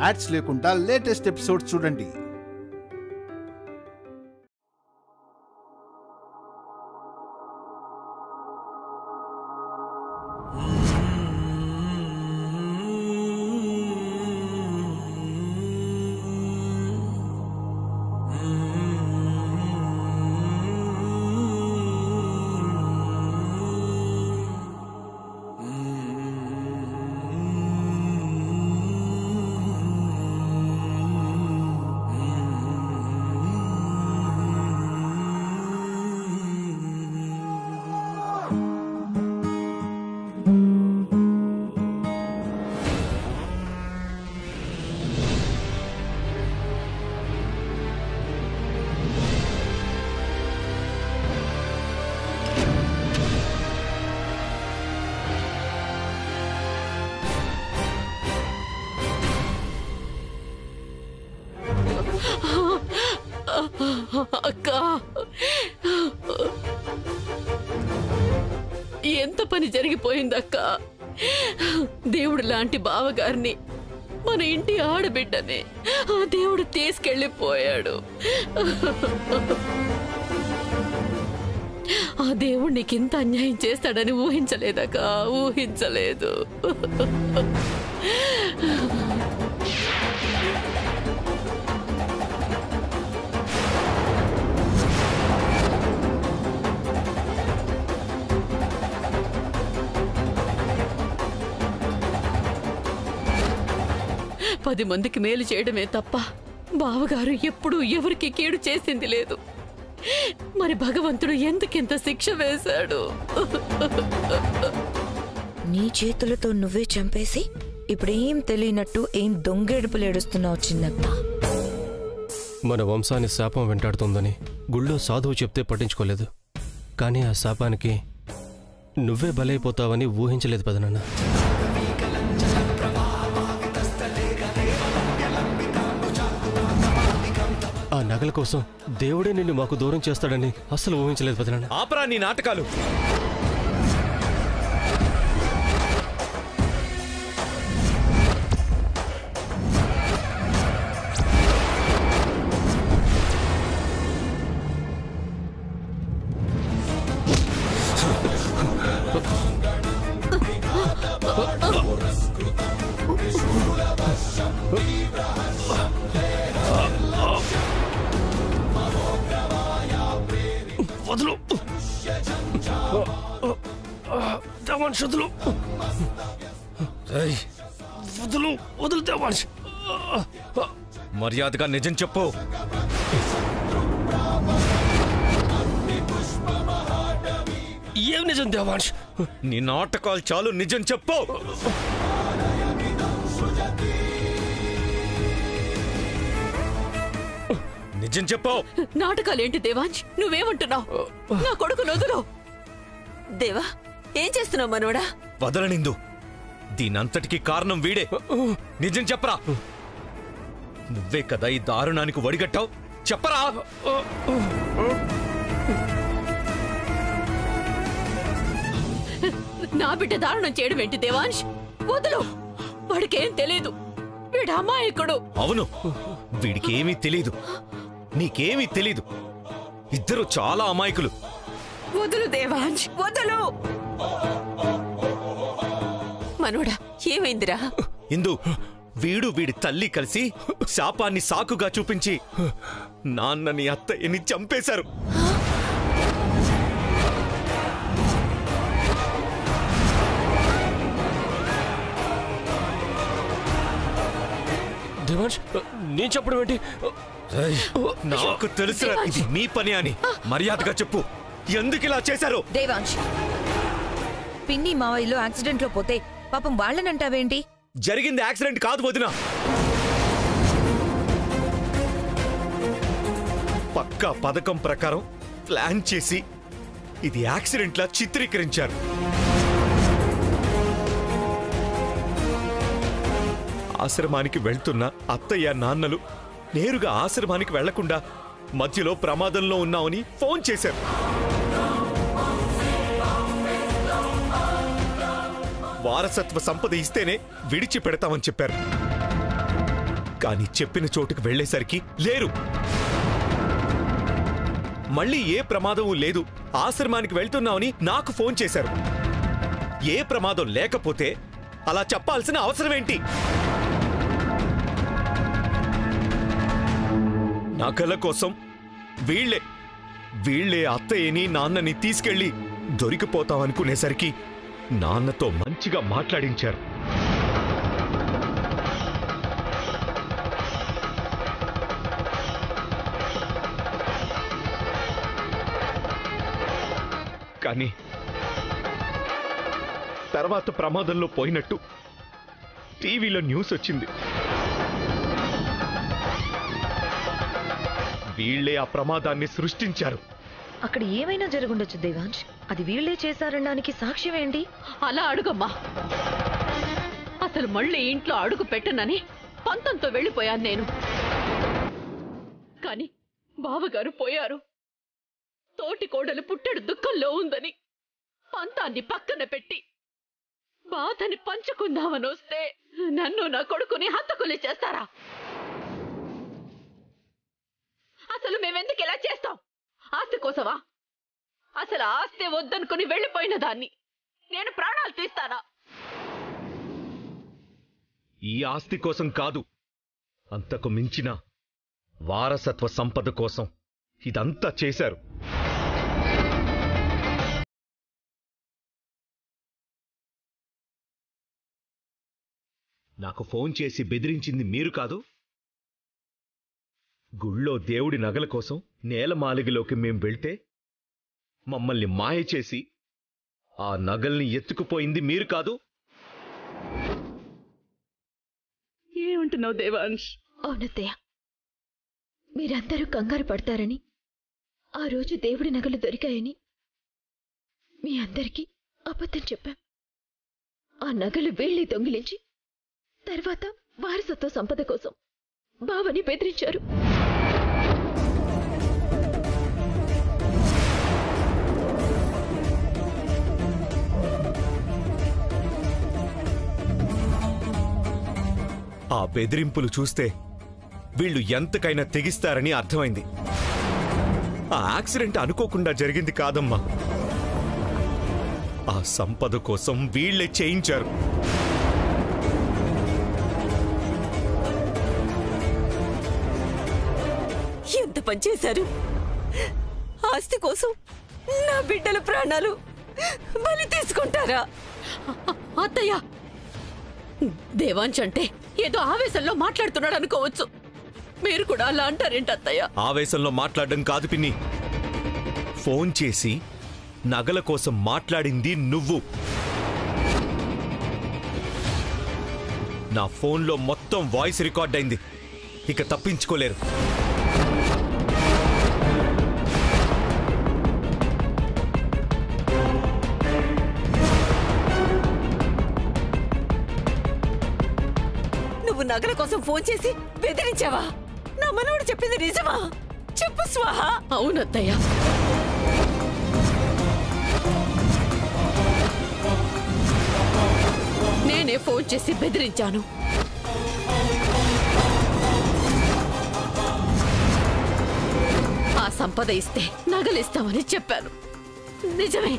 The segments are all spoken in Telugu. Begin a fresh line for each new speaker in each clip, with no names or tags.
యాడ్స్ లేకుండా లేటెస్ట్ ఎపిసోడ్ చూడండి.
అక్కా, ఎంత పని జరిగిపోయిందక్క. దేవుడు లాంటి బావగారిని, మన ఇంటి ఆడబిడ్డని ఆ దేవుడు తీసుకెళ్ళిపోయాడు. ఆ దేవుడు నీకింత అన్యాయం చేస్తాడని ఊహించలేదక్క, ఊహించలేదు. 10 మందికి మేలు చేయడమే తప్ప బావగారు ఎప్పుడూ ఎవరికి కీడు చేసింది లేదు. మరి భగవంతుడు ఎందుకింత శిక్ష వేశాడు?
నీ చేతులతో నువ్వే చంపేసి ఇప్పుడేం తెలియనట్టు ఏం దొంగేడుపులు ఏడుస్తున్నావు చిన్నక్క.
మన వంశాన్ని శాపం వెంటాడుతుందని గుళ్ళో సాధువు చెప్తే పట్టించుకోలేదు. కానీ ఆ శాపానికి నువ్వే బలైపోతావని ఊహించలేదు పెదనాన్న. ఆ నగల కోసం దేవుడే నిన్ను మాకు దూరం చేస్తాడని అస్సలు ఊహించలేదు పెదనాన్న.
ఆపరా నీ నాటకాలు.
వదులు దేవాన్ష్, వదులు వదులు వదులు దేవాన్ష్.
మర్యాదగా నిజం చెప్పు.
ఏం నిజం దేవాన్ష్?
నీ నాటకాలు చాలు, నిజం చెప్పు. నిజం చెప్పు.
నాటకాలేంటి దేవాంశ్? నువ్వేమంటున్నావు? నా కొడుకు వదులు.
దేవా, ఏం చేస్తున్నావు మనోడా?
వదలనిందు. దీనంతటికి కారణం వీడే. నిజం చెప్పరా. నువ్వే కదా ఈ దారుణానికి వడిగట్టావు. చెప్పరా.
నా బిడ్డ దారుణం చేయడం ఏంటి దేవాంశ్? వదులు. వాడికేం తెలీదు. వీడు అమాయకుడు.
అవును, వీడికి ఏమీ తెలీదు, నీకేమీ తెలీదు. ఇద్దరు చాలా అమాయకులు.
వదులు దేవాంశ్, వదులు. మనోడా, ఏమైందిరా?
ఇందు, వీడు వీడి తల్లి కలిసి శాపాన్ని సాకుగా చూపించి నాన్నని అత్తయ్యని చంపేశారు.
దేవాన్ష్, నేను చెప్పడం ఏంటి?
నాకు తెలుసురా ఇది మీ పని అని. మర్యాదగా చెప్పు, ఎందుకు ఇలా చేశారు?
దేవాంశ్, పిన్ని మావయ్యలో యాక్సిడెంట్ లో పోతే పాపం వాళ్ళనంటావేంటి?
జరిగింది యాక్సిడెంట్ కాదు వదినా. పక్కా పథకం ప్రకారం ప్లాన్ చేసి ఇది యాక్సిడెంట్ లా చిత్రీకరించారు. ఆశ్రమానికి వెళ్తున్న అత్తయ్య నాన్నలు నేరుగా ఆశ్రమానికి వెళ్లకుండా మధ్యలో ప్రమాదంలో ఉన్నామని ఫోన్ చేశారు. వారసత్వ సంపద ఇస్తేనే విడిచిపెడతామని చెప్పారు. కానీ చెప్పిన చోటుకు వెళ్లేసరికి లేరు. మళ్ళీ ఏ ప్రమాదమూ లేదు, ఆశ్రమానికి వెళ్తున్నామని నాకు ఫోన్ చేశారు. ఏ ప్రమాదం లేకపోతే అలా చెప్పాల్సిన అవసరమేంటి? నగల కోసం వీళ్లే అత్తయ్యని నాన్నని తీసుకెళ్లి దొరికిపోతామనుకునేసరికి నాన్నతో మంచిగా మాట్లాడించారు. కానీ తర్వాత ప్రమాదంలో పోయినట్టు టీవీలో న్యూస్ వచ్చింది. వీళ్లే ఆ ప్రమాదాన్ని సృష్టించారు.
అక్కడ ఏమైనా జరుగుండొచ్చు దేవాంశ్. అది వీళ్లే చేశారనడానికి సాక్ష్యం ఏంటి?
అలా అడుగమ్మా. అసలు మళ్ళీ ఇంట్లో అడుగు పెట్టనని పంతంతో వెళ్ళిపోయాను నేను. కాని బావగారు పోయారు. తోటి కోడలు పుట్టెడు దుఃఖంలో ఉందని పంతాన్ని పక్కన పెట్టి బాధని పంచుకుందామని వస్తే నన్ను నా కొడుకుని హంతకులు చేస్తారా? అసలు మేమెందుకు ఇలా చేస్తాం? ఆస్తి కోసమా? అసలు ఆస్తి వద్దనుకుని వెళ్ళిపోయిన దాన్ని నేను ప్రాణాలు తీస్తానా?
ఈ ఆస్తి కోసం కాదు, అంతకు మించిన వారసత్వ సంపద కోసం ఇదంతా చేశారు. నాకు ఫోన్ చేసి బెదిరించింది మీరు కాదు. గుళ్ళో దేవుడి నగల కోసం నేలమాలిగలోకి మేం వెళ్తే మమ్మల్ని మాయ చేసి ఆ నగల్ని ఎత్తుకుపోయింది మీరు కాదు.
ఏమంటున్నావు దేవాంశ్?
అవునత్తయ్య, మీరందరూ కంగారు పడతారని, ఆ రోజు దేవుడి నగలు దొరికాయని మీ అందరికీ అబద్ధం చెప్పాం. ఆ నగలు వీళ్ళే దొంగిలించి తర్వాత వారసత్వ సంపద కోసం బావని బెదిరించారు.
ఆ బెదిరింపులు చూస్తే వీళ్ళు ఎంతకైనా తెగిస్తారని అర్థమైంది. ఆ యాక్సిడెంట్ అనుకోకుండా జరిగింది కాదమ్మా. ఆ సంపద కోసం వీళ్లే చేయించారు.
ఎంత పనిచేశారు? ఆస్తి కోసం నా బిడ్డల ప్రాణాలు బలి తీసుకుంటారా?
అత్తయ్య, దేవాంశ్ అంటే ఏదో ఆవేశంలో మాట్లాడుతున్నాడు అనుకోవచ్చు. మీరు కూడా అలా అంటారేంటి అత్తయ్య?
ఆవేశంలో మాట్లాడడం కాదు పిన్ని. ఫోన్ చేసి నగల కోసం మాట్లాడింది నువ్వు. నా ఫోన్లో మొత్తం వాయిస్ రికార్డ్ అయింది. ఇక తప్పించుకోలేరు.
నువ్వు నగల కోసం ఫోన్ చేసి బెదిరించావా? నా మనవడు చెప్పింది నిజమా? చెప్పు స్వాహా.
అవునత్తయ్య, నేనే ఫోన్ చేసి బెదిరించాను. ఆ సంపద ఇస్తే నగలిస్తామని చెప్పాను. నిజమే.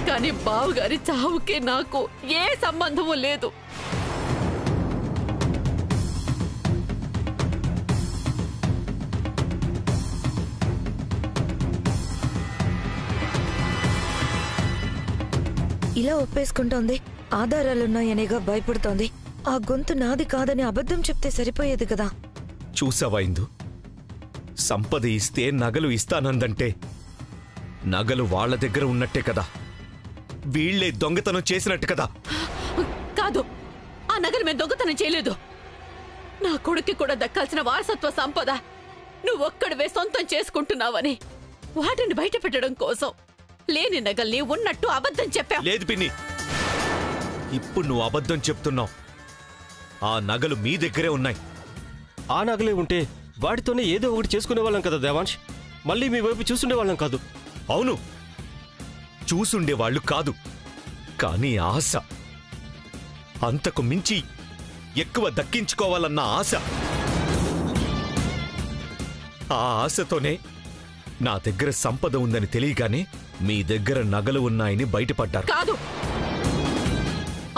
కానీ బావగారి చావుకి నాకు ఏ సంబంధము లేదు.
ఇలా ఒప్పేసుకుంటోంది. ఆధారాలున్నాయనేగా భయపడుతోంది. ఆ గొంతు నాది కాదని అబద్ధం చెప్తే సరిపోయేది కదా.
చూసావా ఇందు? సంపద ఇస్తే నగలు ఇస్తానందంటే నగలు వాళ్ళ దగ్గర ఉన్నట్టే కదా. వీళ్లే దొంగతనం చేసినట్టు కదా.
కాదు, ఆ నగలు మేము దొంగతనం చేయలేదు. నా కొడుక్కి కూడా దక్కాల్సిన వారసత్వ సంపద నువ్వొక్కడివే సొంతం చేసుకుంటున్నావని వాటిని బయట పెట్టడం కోసం లేని నగల్ని ఉన్నట్టు అబద్ధం చెప్పా.
లేదు పిన్ని, ఇప్పుడు నువ్వు అబద్ధం చెప్తున్నావు. ఆ నగలు మీ దగ్గరే ఉన్నాయి.
ఆ నగలే ఉంటే వాటితోనే ఏదో ఒకటి చేసుకునేవాళ్ళం కదా దేవాంశ్. మళ్ళీ మీ వైపు చూసుండేవాళ్ళం కాదు.
అవును, చూసుండేవాళ్లు కాదు. కానీ ఆశ, అంతకు మించి ఎక్కువ దక్కించుకోవాలన్న ఆశ. ఆ ఆశతోనే నా దగ్గర సంపద ఉందని తెలియగానే మీ దగ్గర నగలు ఉన్నాయని బయటపడ్డారు.
కాదు,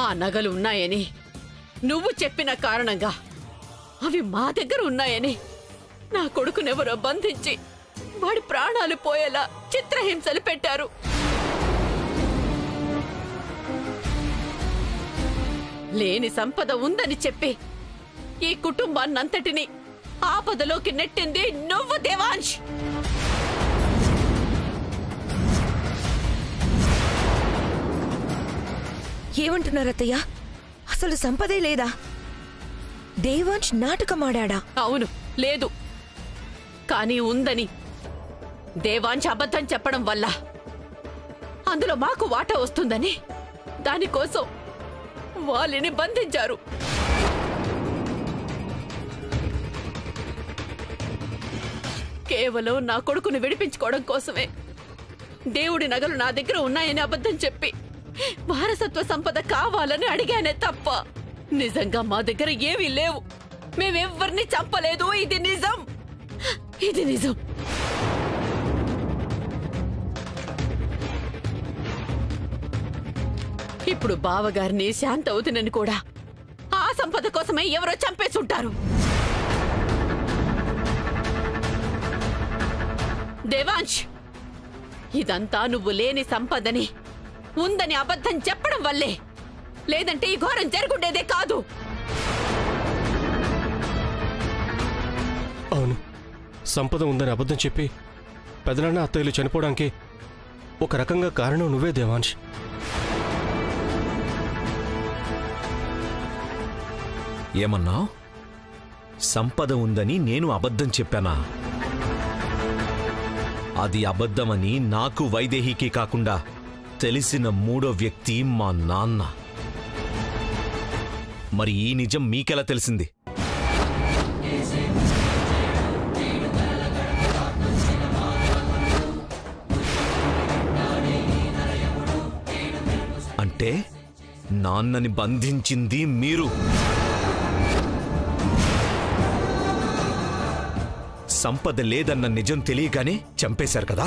ఆ నగలు ఉన్నాయని నువ్వు చెప్పిన కారణంగా అవి మా దగ్గర ఉన్నాయని నా కొడుకునెవరో బంధించి వాడి ప్రాణాలు పోయేలా చిత్రహింసలు పెట్టారు. లేని సంపద ఉందని చెప్పి ఈ కుటుంబాన్నంతటినీ ఆపదలోకి నెట్టింది నువ్వు దేవాంశ్.
ఏమంటున్నారత్తయ్య? అసలు సంపదే లేదా? దేవాంశ్ నాటకమాడా?
అవును, లేదు. కానీ ఉందని దేవాంశ్ అబద్ధం చెప్పడం వల్ల అందులో మాకు వాటా వస్తుందని దానికోసం వాళ్ళని బంధించారు. కేవలం నా కొడుకుని విడిపించుకోవడం కోసమే దేవుడి నగలు నా దగ్గర ఉన్నాయని అబద్ధం చెప్పి వారసత్వ సంపద కావాలని అడిగానే తప్ప నిజంగా మా దగ్గర ఏమీ లేవు. మేమెవ్వరిని చంపలేదు. ఇది నిజం, ఇది నిజం. ఇప్పుడు బావగారిని శాంతవతినని కూడా ఆ సంపద కోసమే ఎవరో చంపేసుంటారు. దేవాంశ్, ఇదంతా నువ్వు లేని సంపదని ఉందని అబద్ధం చెప్పడం వల్లే, లేదంటే ఈ ఘోరం జరుగుండేదే కాదు.
అవును, సంపద ఉందని అబద్ధం చెప్పి పెదనాన్న అత్తయ్యలు చనిపోవడానికి ఒక రకంగా కారణం నువ్వే దేవాంశ్.
ఏమన్నా? సంపద ఉందని నేను అబద్ధం చెప్పానా? అది అబద్ధమని నాకు వైదేహికి కాకుండా తెలిసిన మూడో వ్యక్తి మా నాన్న. మరి ఈ నిజం మీకెలా తెలిసింది? అంటే నాన్నని బంధించింది మీరు. సంపద లేదన్న నిజం తెలియగానే చంపేశారు కదా?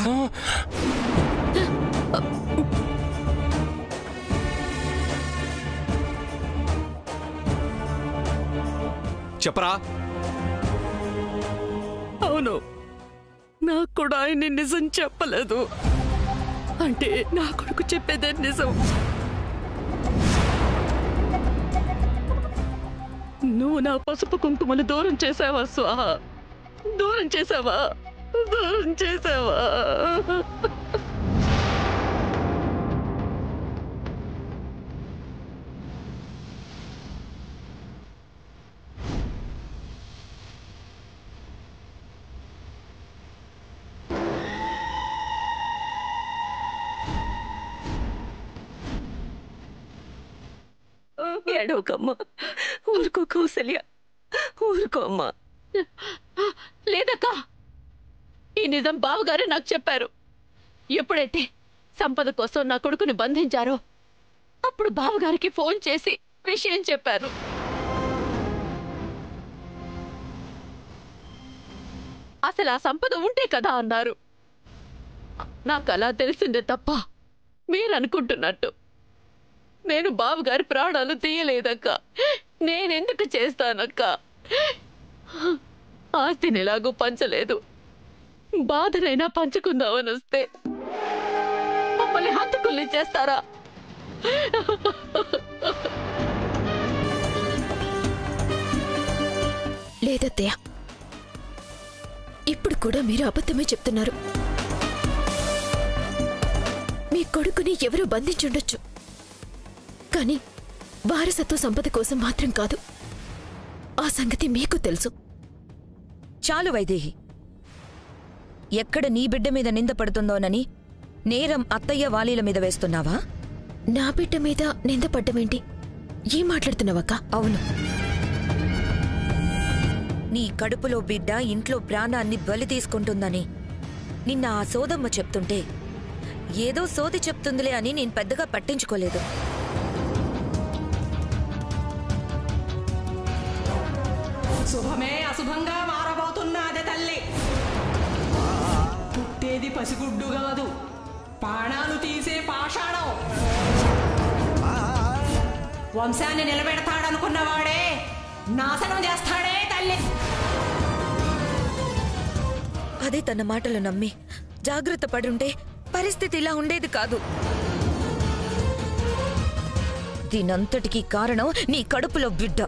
చెప్పరా?
అవును, నాకు కూడా ఆయన నిజం చెప్పలేదు. అంటే నా కొడుకు చెప్పేదే నిజం. నువ్వు నా పసుపు కుంకుమను దూరం చేసావా స్వాహ? దూరం చేసావా? దూరం చేసావా?
ఏడవకమ్మా, ఊరుకో కౌసల్య, ఊరుకో అమ్మా.
లేదక్కా, ఈ నిజం బావగారే నాకు చెప్పారు. ఎప్పుడైతే సంపద కోసం నా కొడుకుని బంధించారో అప్పుడు బావగారికి ఫోన్ చేసి విషయం చెప్పారు. అసలు ఆ సంపద ఉంటే కదా అన్నారు. నాకు అలా తెలిసిందే తప్ప మీరు అనుకుంటున్నట్టు నేను బావగారి ప్రాణాలు తీయలేదక్క. నేనెందుకు చేస్తానక్క? ఆస్తిని ఎలాగూ పంచలేదు, బాధనైనా పంచుకుందామని వస్తే మమ్మల్ని హంతకుల్ని చేస్తారా?
లేదత్తయ్య, ఇప్పుడు కూడా మీరు అబద్ధమే చెప్తున్నారు. మీ కొడుకుని ఎవరో బంధించుండొచ్చు, కానీ వారసత్వ సంపద కోసం మాత్రం కాదు. ఆ సంగతి మీకు తెలుసు.
చాలు వైదేహి, ఎక్కడ నీ బిడ్డ మీద నింద పడుతుందోనని నేరం అత్తయ్య వాలీల మీద వేస్తున్నావా?
నా బిడ్డ మీద నింద పడ్డమేంటి? ఏం మాట్లాడుతున్నావక్క?
అవును, నీ కడుపులో బిడ్డ ఇంట్లో ప్రాణాన్ని బలి తీసుకుంటుందని నిన్న ఆ సోదమ్మ చెప్తుంటే ఏదో సోది చెప్తుందిలే అని నేను పెద్దగా పట్టించుకోలేదు.
శుభమే అశుభంగా మారబోతున్నది తల్లి. పుట్టేది పసిగుడ్డు కాదు, ప్రాణాలు తీసే పాషాణం. వంశాన్ని నిలబెడతాడనుకున్నవాడే నాశనం చేస్తాడే తల్లి.
అదే తన మాటలు నమ్మి జాగ్రత్త పడుంటే పరిస్థితి ఇలా ఉండేది కాదు. దీనంతటికీ కారణం నీ కడుపులో బిడ్డ.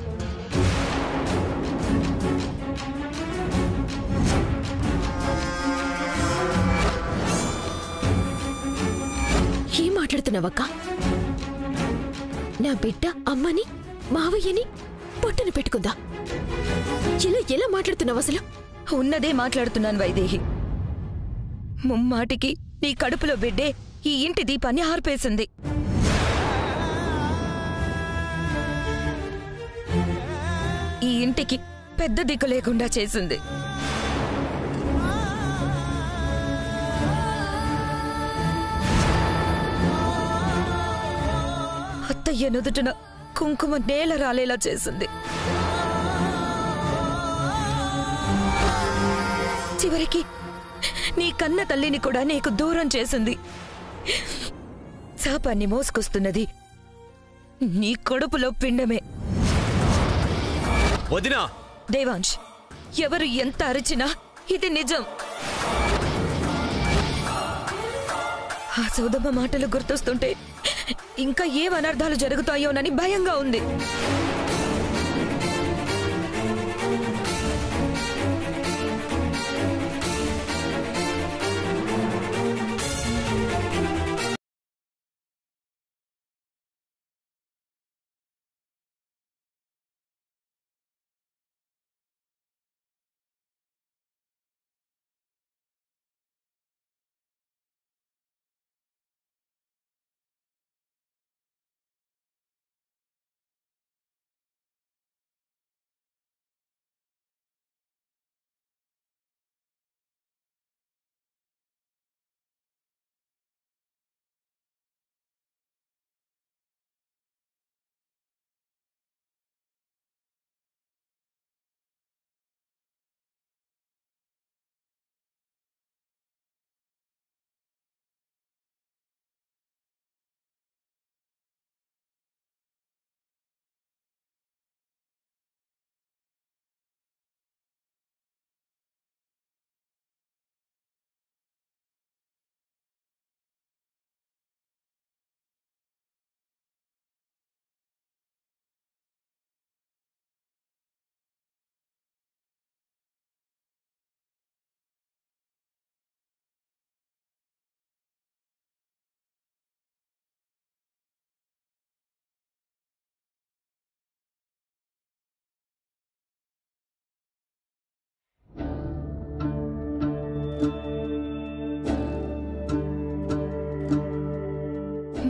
ఏం మాట్లాడుతున్నావక్క? నా బిడ్డ అమ్మని మావయ్యని పొట్టన పెట్టుకుందా? ఎలా మాట్లాడుతున్నావు అసలు?
ఉన్నదే మాట్లాడుతున్నాను వైదేహి. ముమ్మాటికి నీ కడుపులో బిడ్డే ఈ ఇంటి దీపాన్ని ఆర్పేసింది. ఈ ఇంటికి పెద్ద దిక్కు లేకుండా చేసింది. అత్తయ్య నుదుటిన కుంకుమ నేల రాలేలా చేసింది. చివరికి నీ కన్న తల్లిని కూడా నీకు దూరం చేసింది. శాపాన్ని మోసుకొస్తున్నది నీ కడుపులో పిండమే.
వదినా!
దేవాంశ్, ఎవరు ఎంత అరిచినా ఇది నిజం. ఆ సౌదమ్మ మాటలు గుర్తొస్తుంటే ఇంకా ఏం అనర్థాలు జరుగుతాయోనని భయంగా ఉంది.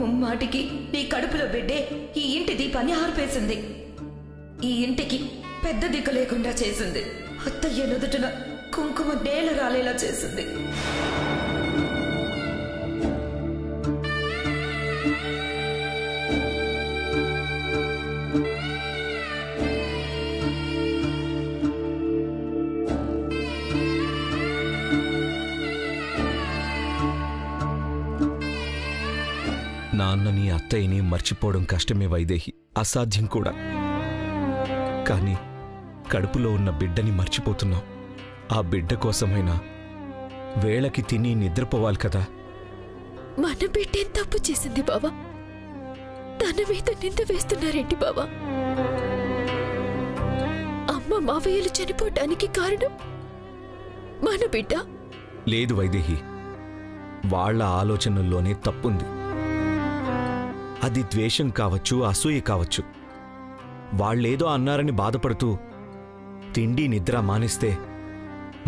ముమ్మాటికి నీ కడుపులో బిడ్డే ఈ ఇంటి దీపాన్ని ఆర్పేసింది. ఈ ఇంటికి పెద్ద దిక్కు లేకుండా చేసింది. అత్తయ్య నుదుటిన కుంకుమ నేల రాలేలా చేసింది.
నాన్నని అత్తయ్యని మర్చిపోవడం కష్టమే వైదేహి, అసాధ్యం కూడా. కానీ కడుపులో ఉన్న బిడ్డని మర్చిపోతున్నాం. ఆ బిడ్డ కోసమైనా వేళకి తిని నిద్రపోవాలి కదా.
మన బిడ్డేం తప్పు చేసింది బావా? తన మీద నింద వేస్తున్నారేంటి బావా? అమ్మ మావయ్యలు చనిపోవడానికి కారణం మన బిడ్డ.
లేదు వైదేహి, వాళ్ల ఆలోచనల్లోనే తప్పుంది. అది ద్వేషం కావచ్చు, అసూయ కావచ్చు. వాళ్ళేదో అన్నారని బాధపడుతూ తిండి నిద్ర మానేస్తే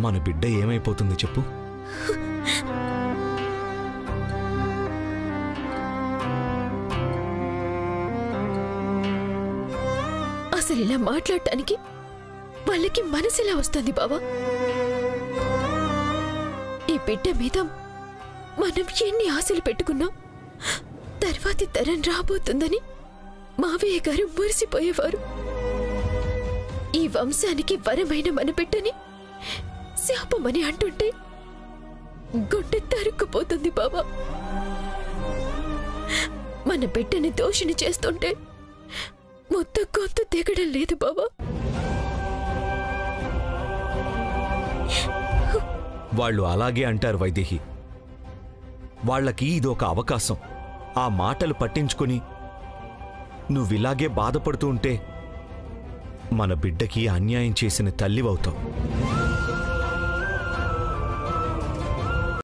మన బిడ్డ ఏమైపోతుంది చెప్పు?
అసలు ఇలా మాట్లాడటానికి వాళ్ళకి మనసులా వస్తుంది బావా? ఈ బిడ్డ మీద మనం ఎన్ని ఆశలు పెట్టుకున్నాం, తర్వాతి తరం రాబోతుందని మావయ్య గారు మురిసిపోయేవారు. ఈ వంశానికి వరమైన మన బిడ్డని శాపమని అంటుంటే గుండె తరుక్కుపోతుంది బాబా. మన బిడ్డని దోషిని చేస్తుంటే మొత్తం గొంతు దిగడం లేదు బాబా.
వాళ్ళు అలాగే అంటారు వైదేహి. వాళ్ళకి ఇదొక అవకాశం. ఆ మాటలు పట్టించుకుని నువ్విలాగే బాధపడుతూ ఉంటే మన బిడ్డకి అన్యాయం చేసిన తల్లివవుతావు.